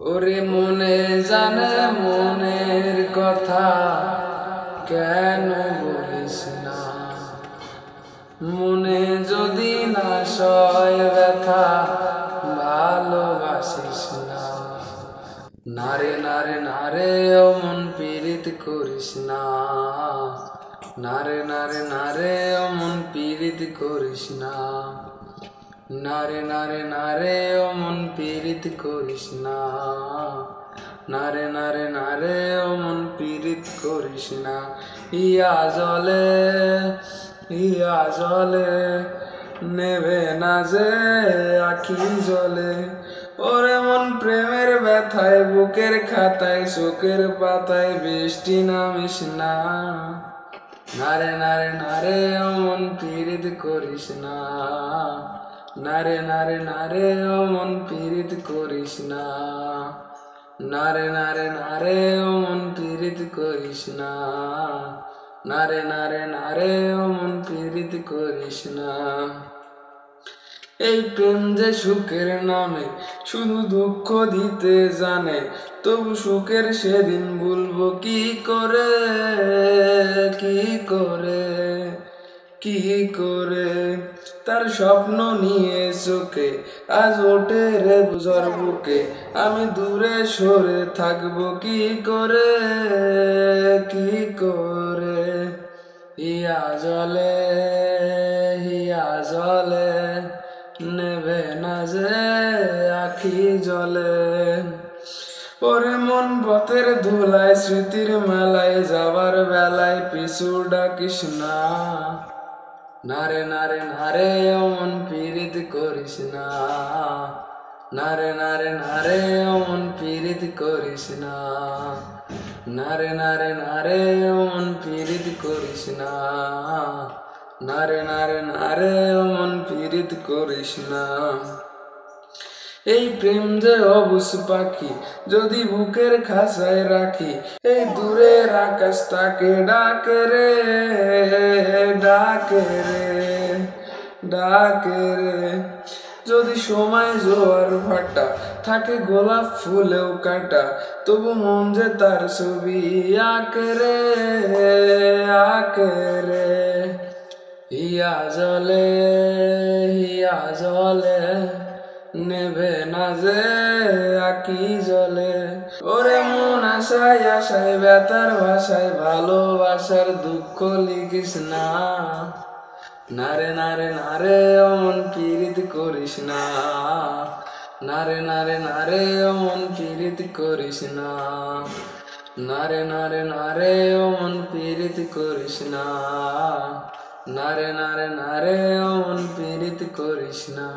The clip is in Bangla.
ওরে মনে জানে মনের কথা কেন বলিস না, মনে যদি না সয় ব্যথা ভালোবাসিস না। নারে নারে নারে ও মন পীড়িত করিস না, নারে নারে নারে ও মন পীড়িত করিস না, নারে নারে নারে ও মন পীড়িত করিস না, নারে নারে নারে ও মন পীড়িত করিস না। ইয়া জলে নেবে না যে আখি জলে, ওরে মন প্রেমের ব্যথায় বুকের খাতায় শোকের পাতায় বৃষ্টি নামিস না। নারে নারে নারে ও মন পীড়িত করিস না, নারে নারে নারে ও মন পীড়িত করিস না, নারে নারে নারে ও মন পীড়িত করিস না, নারে নারে নারে ও মন পীড়িত করিস না। এই প্রেম যে সুখের নামে শুধু দুঃখ দিতে জানে, তবু সুখের সেদিন ভুলবো কি করে, কি করে, কি করে। তার স্বপ্ন নিয়ে চোখে আজ ওঠে রে ঝড় বুকে, আমি দূরে সরে থাকবো কি করে, কি করে। হিয়া জলে নেবে না যে আখি জলে, ওরে মন পথের ধুলায় স্মৃতির মেলায় যাবার বেলায় পিছু ডাকিস না। নারে নারে নারে ও মন পীড়িত করিস না, নারে নারে নারে ও মন পীড়িত করিস না, নারে নারে নারে ও মন পীড়িত করিস না, নারে নারে নারে ও মন পীড়িত করিস না। এই প্রেম যে অবুঝ পাখি যদি বুকের খাঁচায় রাখি, এই দূরের আকাশ তাকে ডাকে রে, ডাকে রে, ডাকে রে। যদি সময় জোয়ার ভাটা থাকে গোলাপ ফুলেও কাটা, তবু মন যে তার ছবি আঁকে রে, আঁকে রে। হিয়া জলে নেবে না যে আখি জলে, ওরে মন আশায় আশায় ব্যথার ভাষায় ভালোবাসার দুঃখ লিখিস না। নারে নারে নারে ও মন পীড়িত করিস না, নারে নারে নারে ও মন পীড়িত করিস না, নারে নারে নারে ও মন পীড়িত করিস না, নারে নারে নারে ও মন পীড়িত করিস না।